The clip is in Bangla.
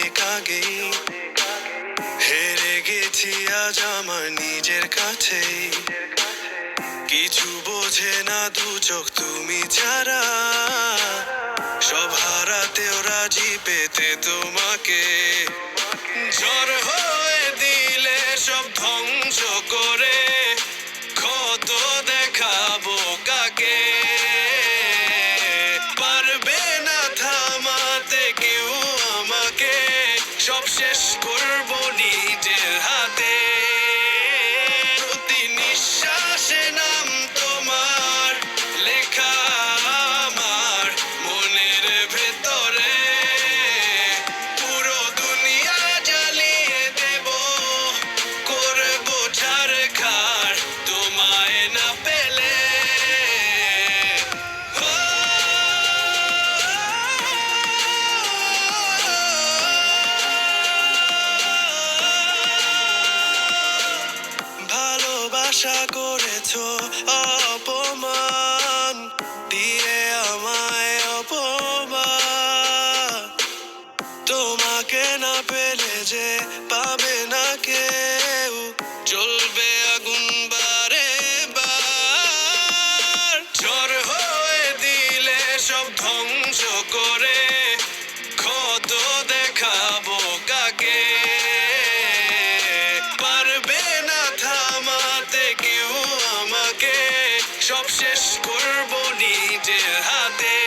অনেক আগেই হেরে গেছি আজ আমার নিজের কাছেই। কিছু বোঝে না দু চোখ তুমি ছাড়া, সব হারাতেও রাজি পেতে তোমাকে। ঝড় হয়ে দিলে সব ধ্বংস করে ক্ষত দেখাবো কাকে। পারবে না থামাতে কেউ আমাকে, সব শেষ করবো নিজের হাতে। প্রতি নিঃশ্বাসে নাম তোমার লেখা আমার মনের ভেতরে। পুরো দুনিয়া জ্বালিয়ে দেব, করবো ছারখার তোমায় না পেলে। ভালোবাসা করেছো অপমান দিয়ে আমায় অপমান। তোমাকে না পেলে যে পাবে না কেউ, জ্বলবে আগুন বারে বার। ঝড় হয়ে দিলে সব ধ্বংস করে ক্ষত দেখাবো কাকে। পারবে না থামাতে কেউ আমাকে, সব শেষ করবো নিজের হাতে।